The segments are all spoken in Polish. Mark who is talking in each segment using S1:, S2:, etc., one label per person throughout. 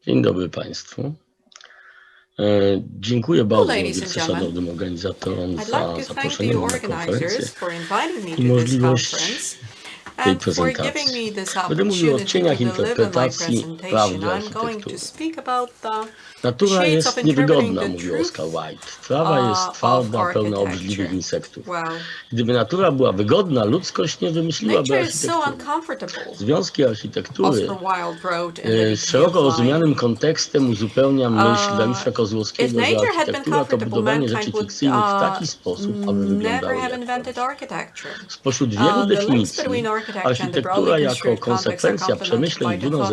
S1: Dzień dobry Państwu. Dziękuję bardzo wielce szanownym organizatorom za zaproszenie mnie na konferencję i możliwość tej prezentacji. Będę mówił o cieniach interpretacji prawdy architektury. Natura jest niewygodna, mówił Oscar Wilde. Trawa jest twarda, pełna obrzydliwych insektów. Gdyby natura była wygodna, ludzkość nie wymyśliłaby architektury. Związki architektury z szeroko rozumianym kontekstem uzupełnia myśl Dariusza Kozłowskiego, że architektura to budowanie rzeczy fikcyjnych w taki sposób, aby wyglądały jak to. Spośród wielu definicji architektura jako konsekwencja przemyśleń Bruno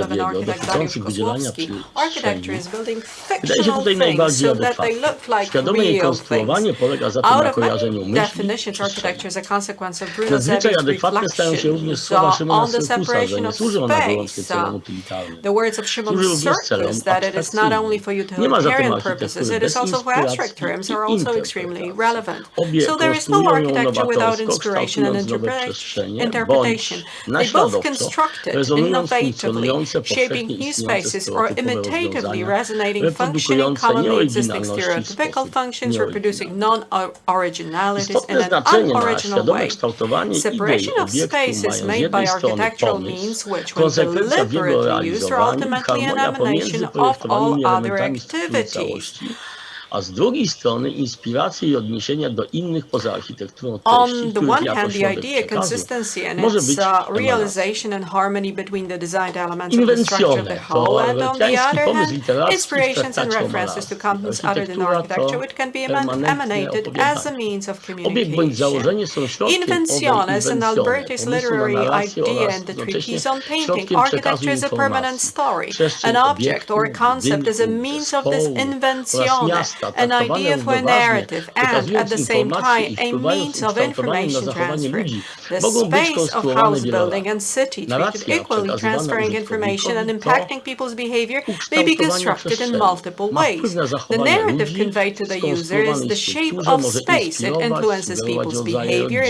S1: dotyczących wydzielania przestrzeni wydaje się tutaj najbardziej adekwatne. Świadome jej konstruowanie polega zatem na kojarzeniu myśli z przestrzeni. Nadzwyczaj adekwatne stają się również słowa Szymona Syrkusa, że nie służą one wyłącznie celom utylitarnym. Służy również celom abstrakcyjnym. Nie ma zatem architektury bez inspiracji i interpretacji. Obie konstruują ją nowatorsko, kształtując nowe przestrzenie, bądź naśladowczo, rezonując funkcjonujące powszechnie istniejące stereotypowe rozwiązania,
S2: functioning commonly existing stereotypical functions, reproducing non-originalities in an unoriginal way. Separation of spaces made by architectural means, which when deliberately used, are ultimately an emanation of all other activities.
S1: A z drugiej strony inspiracje i odniesienia do innych poza architekturą
S2: On the one hand, the idea, consistency, and its realization and harmony between the designed elements of the structure of the whole, and on the other hand, inspirations and references to contents other than architecture, which can be emanated as a means of communication. Invenciones and Alberti's literary idea and the treatise on painting, architecture is a permanent story. An object or concept is a means of this invenzione, an idea for a narrative, and at the same time a means of information transfer. The space of house building and city treated equally transferring information and impacting people's behavior may be constructed in multiple ways. The narrative conveyed to the user is the shape of space. It influences people's behavior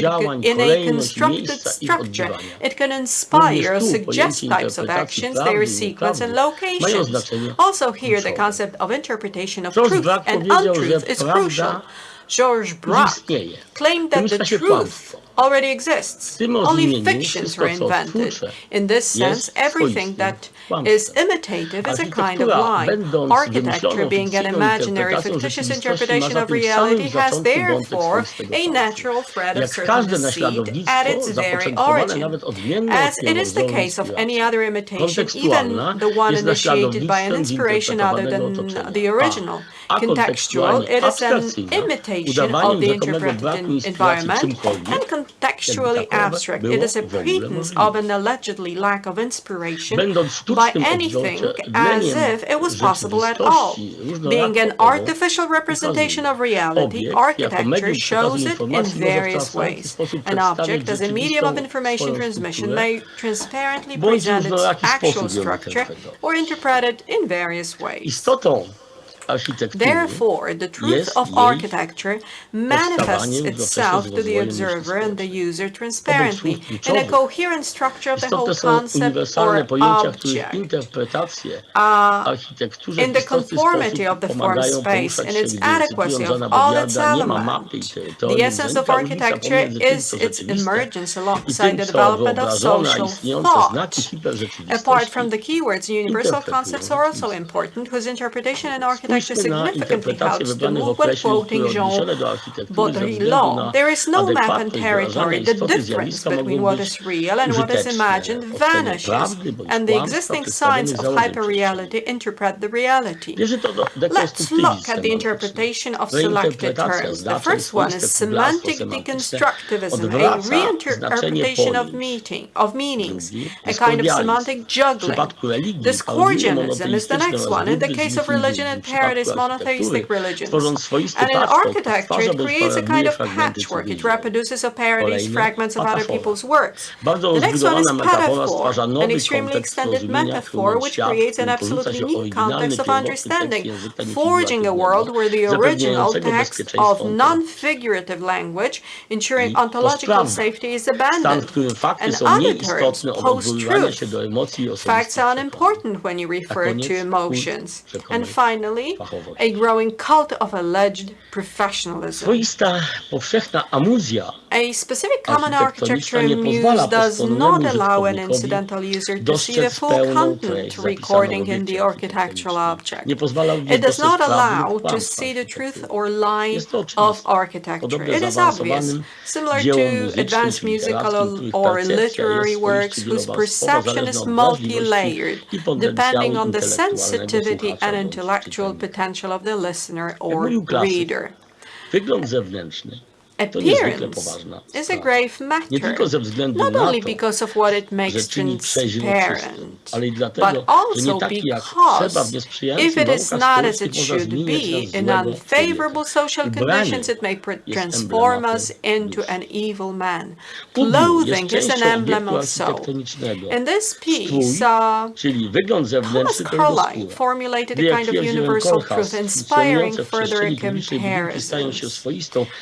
S2: in a constructed structure. It can inspire or suggest types of actions, their sequence and locations. Also here the concept of interpretation of truth and untruth is crucial. George Braque claimed that the truth already exists. Only fictions are invented. In this sense, everything that is imitative is a kind of lie. Architecture, being an imaginary, fictitious interpretation of reality, has therefore a natural thread of certain deceit at its very origin. As it is the case of any other imitation, even the one initiated by an inspiration other than the original. Contextual, it is an imitation of the interpreted environment, and contextually abstract, it is a pretense of an allegedly lack of inspiration by anything as if it was possible at all. Being an artificial representation of reality, architecture shows it in various ways. An object as a medium of information transmission may transparently present its actual structure or interpret it in various ways. Therefore, the truth of architecture manifests itself to the observer and the user transparently in a coherent structure of the whole concept or object, in the conformity of the form space, in its adequacy of all its elements. The essence of architecture is its emergence alongside the development of social thought. Apart from the keywords, universal concepts are also important, whose interpretation in architecture significantly helps to move when quoting Jean Baudrillon. There is no map and territory. The difference between what is real and what is imagined vanishes, and the existing signs of hyperreality interpret the reality. Let's look at the interpretation of selected terms. The first one is semantic deconstructivism, a reinterpretation of meanings, a kind of semantic juggling. Discordianism is the next one. In the case of religion and separatist monotheistic religions. And in architecture, it creates a kind of patchwork. It reproduces or parodies fragments of other people's works. The next one is metaphor, an extremely extended metaphor which creates an absolutely new context of understanding, forging a world where the original text of non-figurative language, ensuring ontological safety, is abandoned. And other terms, post-truth. Facts are unimportant when you refer to emotions. And finally, a growing cult of alleged professionalism. A specific common architectural muse does not allow an incidental user to see the full content recording in the architectural object. It does not allow to see the truth or lie of architecture. It is obvious, similar to advanced musical or literary works whose perception is multi-layered, depending on the sensitivity and intellectual potential of the listener or reader. Appearance is a grave matter, not only because of what it makes transparent, but also because if it is not as it should be, in unfavorable social conditions, it may transform us into an evil man. Clothing is an emblem of soul. In this piece, Thomas Carlyle formulated a kind of universal truth, inspiring further comparisons.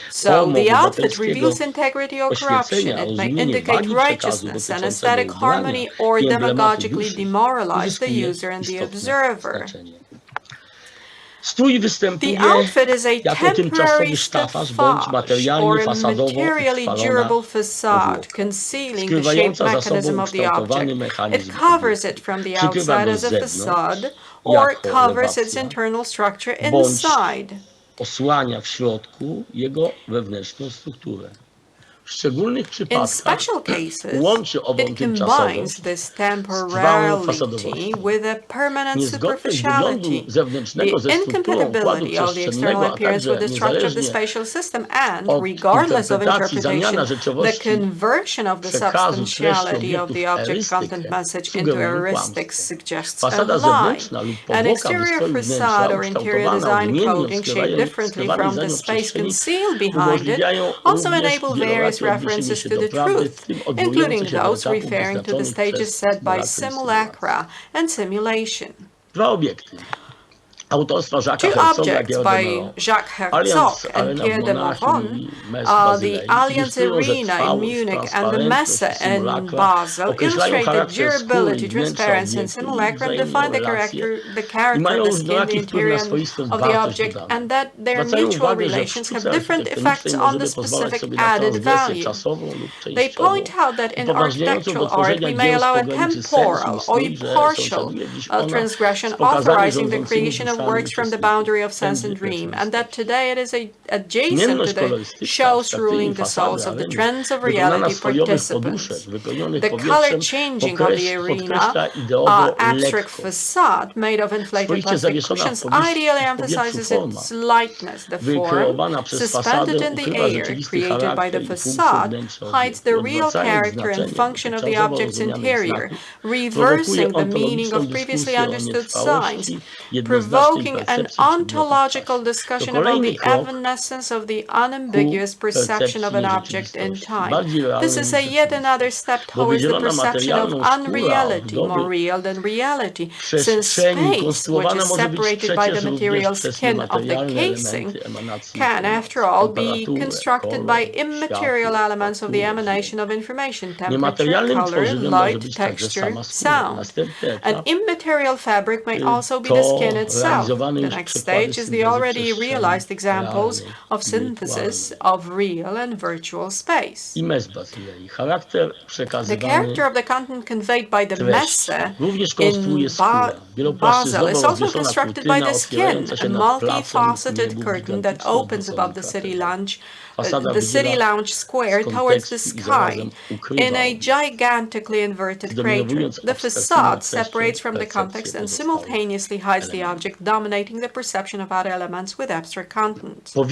S2: So the outfit reveals integrity or corruption. It may indicate righteousness and aesthetic harmony or demagogically demoralize the user and the observer. The outfit is a temporary stoffage or a materially durable facade, concealing the shape mechanism of the object. It covers it from the outside as a facade or covers its internal structure inside.
S1: Osłania w środku jego wewnętrzną strukturę. W szczególnych przypadkach łączy obą tymczasowość z trwałą fasadowością. Niezgodność wyglądu zewnętrznego ze strukturą układu przestrzennego, a także niezależnie od interpretacji zamiana rzeczywistości przekazu treści obiektów erystykę sugeruje kłamstwo. Fasada zewnętrzna lub powłoka wystrojów wnętrza ukształtowana odmiennie od skrywanej za nią przestrzeni umożliwiają również
S2: references to the truth, including those referring to the stages set by simulacra and simulation. Two objects by Jacques Herzog and Pierre de Mauron, the Allianz Arena in Munich and the Messe in Basel, illustrate the durability, transparency, and simulacra and define the character of the skin, the interior of the object, and that their mutual relations have different effects on the specific added value. They point out that in architectural art we may allow a temporal or a partial transgression authorizing the creation of works from the boundary of sense and dream, and that today it is adjacent to the shows ruling the souls of the trends of reality participants. The color changing of the arena, abstract facade made of inflated plastic cushions, ideally emphasizes its lightness. The form, suspended in the air, created by the facade, hides the real character and function of the object's interior, reversing the meaning of previously understood signs, provoking an ontological discussion about the evanescence of the unambiguous perception of an object in time. This is yet another step towards the perception of unreality, more real than reality, since space, which is separated by the material skin of the casing, can, after all, be constructed by immaterial elements of the emanation of information, temperature, color, light, texture, sound. An immaterial fabric may also be the skin itself. The next stage is the already realized examples of synthesis of real and virtual space. The character of the content conveyed by the Messe in Basel is also constructed by the skin, a multifaceted curtain that opens above the city lunch the city lounge square towards the sky in a gigantically inverted crater. The facade separates from the context and simultaneously hides the object, dominating the perception of other elements with abstract content. To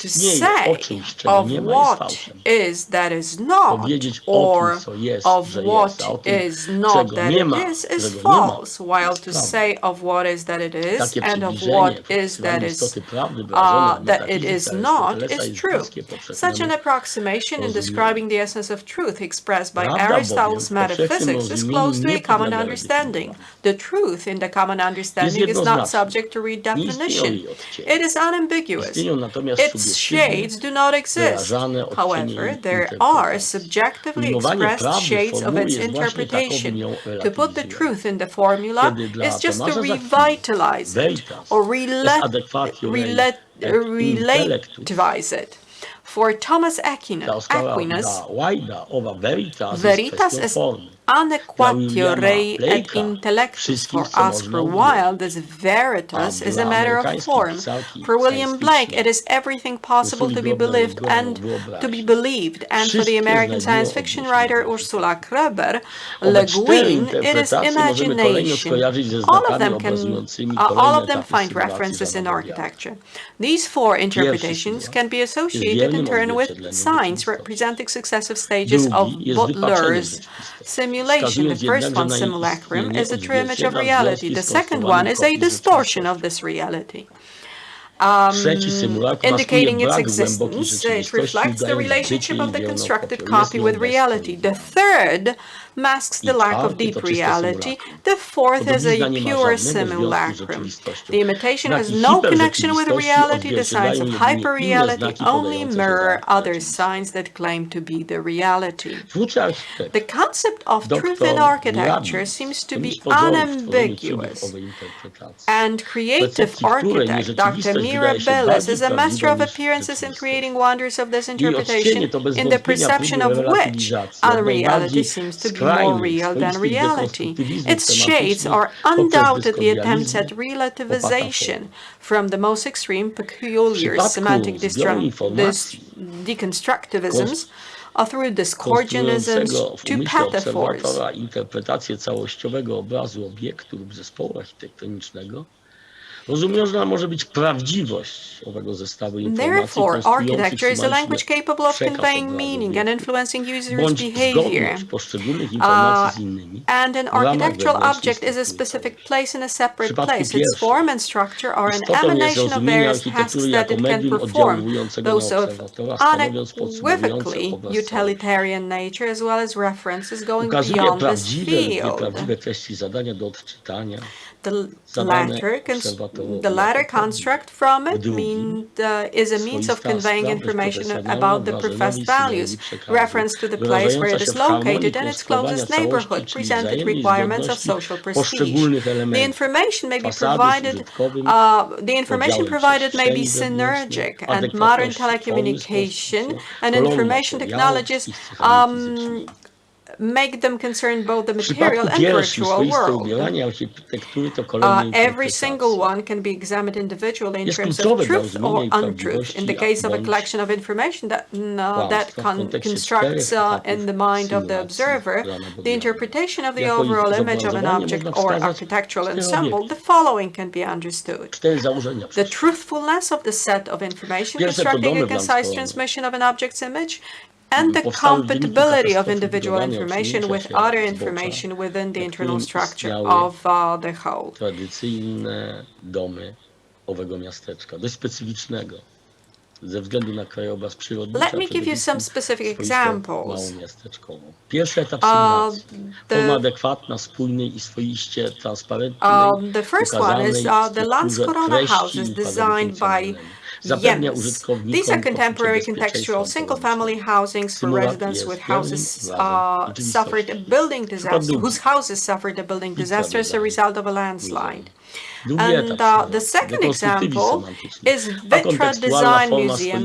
S2: say of what is that is not, or of what is not that it is false, while to say of what is that it is and of what is that it is not is true. Such an approximation in describing the essence of truth expressed by Aristotle's metaphysics is close to a common understanding. The truth in the common understanding is not subject to redefinition. It is unambiguous. Its shades do not exist. However, there are subjectively expressed shades of its interpretation. To put the truth in the formula is just to revitalize it or relativize it. For Thomas Aquinas, veritas est anequatio rei et intellectus. For Oscar Wilde, this veritas is a matter of form. For William Blake, it is everything possible to be believed and for the American science fiction writer Ursula Kreber Le Guin, it is imagination. All of them find references in architecture. These four interpretations can be associated in turn with signs representing successive stages of Butler's simulation. The first one, simulacrum, is a true image of reality. The second one is a distortion of this reality. Indicating its existence, it reflects the relationship of the constructed copy with reality. The third masks the lack of deep reality. The fourth is a pure simulacrum. The imitation has no connection with reality. The signs of hyperreality only mirror other signs that claim to be the reality. The concept of truth in architecture seems to be unambiguous. And creative architect Dr. Mirabilis is a master of appearances in creating wonders of this interpretation, in the perception of which unreality seems to be more real than reality. Its shades are undoubtedly attempts at relativization from the most extreme, peculiar semantic deconstructivisms through discordianisms to metaphors.
S1: Interpretację całościowego obrazu obiektu lub zespołu architektonicznego. Rozumiana może być prawdziwość owego zestawu informacji.
S2: Therefore, architecture is a language capable of conveying meaning and influencing users' behavior. And an architectural object is a specific place in a separate place. Its form and structure are an emanation of various tasks that it can perform, those of unequivocally utilitarian nature, as well as references going beyond this field. The latter construct from it is a means of conveying information about the professed values, reference to the place where it is located and its closest neighborhood, presented requirements of social prestige. The information provided may be synergic, and modern telecommunication and information technologies make them concern both the material and virtual world. Every single one can be examined individually in terms of truth or untruth. In the case of a collection of information that constructs in the mind of the observer the interpretation of the overall image of an object or architectural ensemble, the following can be understood. The truthfulness of the set of information constructing a concise transmission of an object's image, and the compatibility of individual information with other information within the internal structure of the whole.
S1: Tradycyjne domy owego miasteczka, dość specyficznego. Ze względu na krajobraz przyrodniczy.
S2: Let me give you some specific examples.
S1: Pierwszy etap symulacji. Forma adekwatna, spójnej I swoiście transparentnej.
S2: The first one is the Lanz Corona houses designed by Mies. These are contemporary contextual single-family housings for residents with houses suffered a building disaster, whose houses suffered a building disaster as a result of a landslide. And the second example is Vitra Design Museum.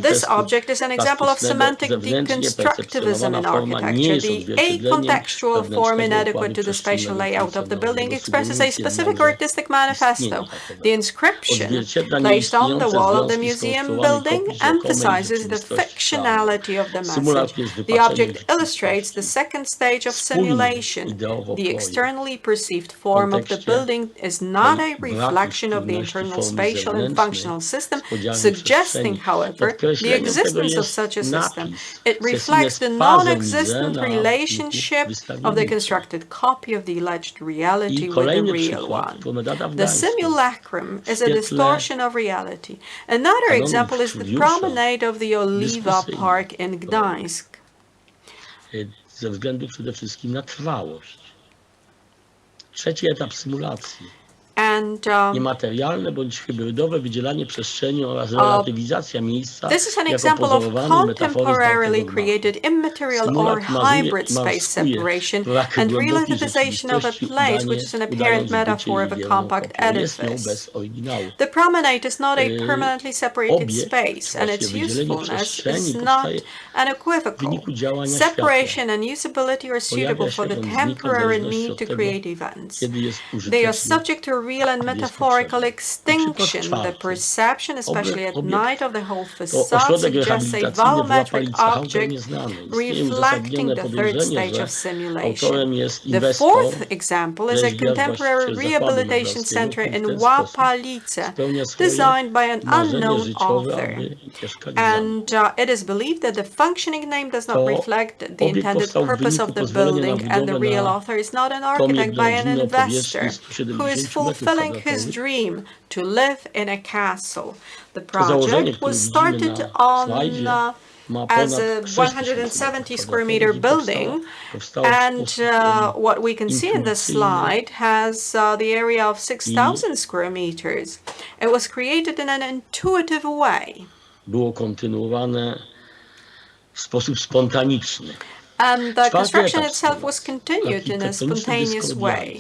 S2: This object is an example of semantic deconstructivism in architecture. The acontextual form inadequate to the spatial layout of the building expresses a specific artistic manifesto. The inscription placed on the wall of the museum building emphasizes the fictionality of the message. The object illustrates the second stage of simulation. The externally perceived form of the building is not a reflection of the internal spatial and functional system, suggesting, however, the existence of such a system. It reflects the non-existent relationship of the constructed copy of the alleged reality with the real one. The simulacrum is a distortion of reality. Another example is the promenade of the Olivia Park in Gdańsk.
S1: Ze względu przede wszystkim na trwałość. Trzeci etap symulacji. Niematerialne bądź hybrydowe wydzielanie przestrzeni oraz relatywizacja miejsca.
S2: This is an example of contemporarily created immaterial or hybrid space separation and relativization of a place, which is an apparent metaphor of a compact edifice. The promenade is not a permanently separated space, and its usefulness is not unequivocal. Separation and usability are suitable for the temporary need to create events. They are subject to real and metaphorical extinction. The perception, especially at night, of the whole facade suggests a volumetric object reflecting the third stage of simulation. The fourth example is a contemporary rehabilitation center in Łapalice, designed by an unknown author. And it is believed that the functioning name does not reflect the intended purpose of the building, and the real author is not an architect but an investor who is fulfilling his dream to live in a castle. The project was started on as a 170 square meter building, and what we can see in this slide has the area of 6,000 square meters. It was created in an intuitive way.
S1: Było kontynuowane w sposób spontaniczny.
S2: And the construction itself was continued in a spontaneous way.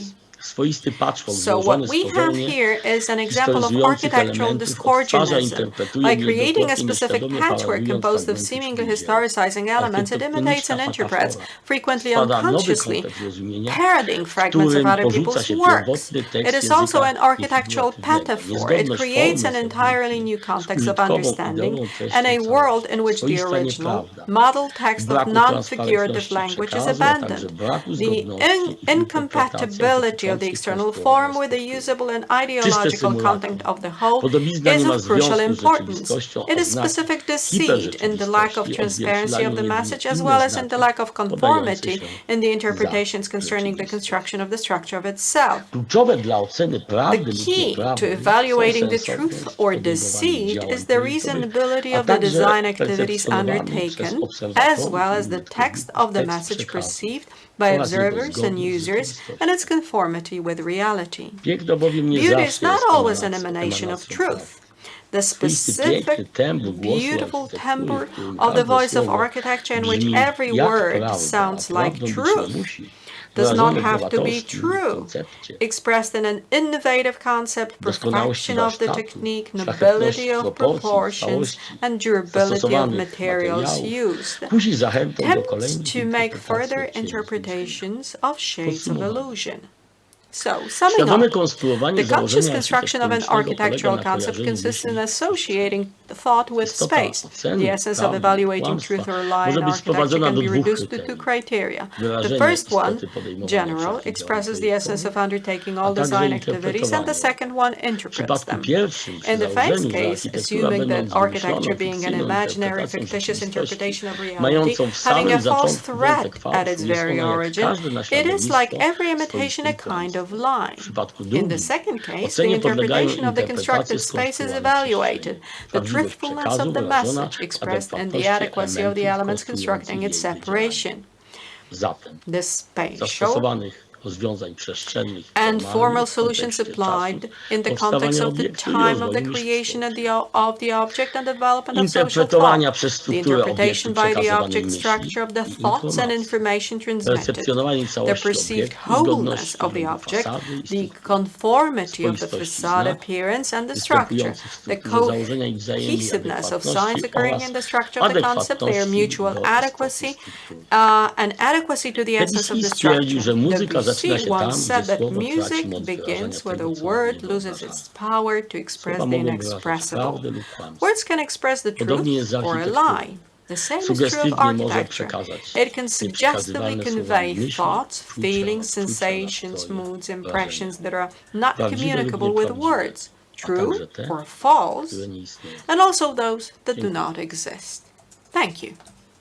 S2: So what we have here is an example of architectural discordianism. By creating a specific patchwork composed of seemingly historicizing elements, it imitates and interprets, frequently unconsciously, parodying fragments of other people's works. It is also an architectural metaphor. It creates an entirely new context of understanding and a world in which the original model text of non-figurative language is abandoned. The incompatibility of the external form with the usable and ideological content of the whole is of crucial importance. It is specific deceit in the lack of transparency of the message, as well as in the lack of conformity in the interpretations concerning the construction of the structure of itself. The key to evaluating the truth or deceit is the reasonability of the design activities undertaken, as well as the text of the message perceived by observers and users and its conformity with reality. Beauty is not always an emanation of truth. The specific, beautiful timbre of the voice of architecture in which every word sounds like truth does not have to be true, expressed in an innovative concept, perfection of the technique, nobility of proportions, and durability of materials used, tempts to make further interpretations of shades of illusion. So, summing up, the conscious construction of an architectural concept consists in associating thought with space. The essence of evaluating truth or lie in architecture can be reduced to two criteria. The first one, general, expresses the essence of undertaking all design activities, and the second one interprets them. In the first case, assuming that architecture being an imaginary, fictitious interpretation of reality, having a false thread at its very origin, it is like every imitation a kind of lie. In the second case, the interpretation of the constructed space is evaluated, the truthfulness of the message expressed and the adequacy of the elements constructing its separation. The spatial
S1: rozwiązań przestrzennych
S2: and
S1: formalnych
S2: formal
S1: w
S2: solutions
S1: kontekście
S2: applied
S1: czasu
S2: in the context
S1: powstawania
S2: of the
S1: obiektu i
S2: time of the
S1: rozwoju
S2: creation
S1: myśli.
S2: of the object and development of social
S1: Interpretowania
S2: thought,
S1: przez
S2: the
S1: strukturę
S2: interpretation
S1: obiektu
S2: by the
S1: przekazywanej
S2: object
S1: myśli
S2: structure of the
S1: i
S2: thoughts and
S1: informacji.
S2: information transmitted,
S1: Recepcjonowanie
S2: the
S1: całości
S2: perceived
S1: obiektu,
S2: wholeness
S1: zgodności
S2: of the
S1: wyglądu
S2: object,
S1: fasady i
S2: the
S1: struktury,
S2: conformity of the
S1: swoistości
S2: facade
S1: znaków
S2: appearance and the structure,
S1: występujących w
S2: the
S1: strukturze założenia i wzajemnej
S2: cohesiveness of signs
S1: adekwatności
S2: occurring
S1: oraz
S2: in the structure of the concept, their
S1: adekwatności
S2: mutual
S1: do istoty
S2: adequacy,
S1: struktury.
S2: and adequacy to the essence of
S1: Debussy
S2: the
S1: stwierdził,
S2: structure.
S1: że muzyka zaczyna
S2: Debussy
S1: się
S2: once
S1: tam, gdzie
S2: said that
S1: słowo traci
S2: music
S1: moc wyrażania
S2: begins where
S1: tego,
S2: the
S1: co w nim
S2: word loses
S1: wyobrażamy.
S2: its power to express
S1: Słowa
S2: the
S1: mogą wyrażać
S2: inexpressible.
S1: prawdę lub kłamstwo.
S2: Words can express the truth
S1: Podobnie jest z
S2: or a
S1: architekturą.
S2: lie. The same is true of
S1: Sugestywnie może
S2: architecture.
S1: przekazać
S2: It can suggestively
S1: nieprzekazywalne słowami
S2: convey
S1: myśli,
S2: thoughts, feelings,
S1: czucia,
S2: sensations,
S1: nastroje,
S2: moods,
S1: wrażenia.
S2: impressions that are not
S1: Prawdziwe lub
S2: communicable with
S1: nieprawdziwe,
S2: words,
S1: a
S2: true
S1: także te,
S2: or false,
S1: które nie istnieją.
S2: and also those that do
S1: Dziękuję.
S2: not exist. Thank you.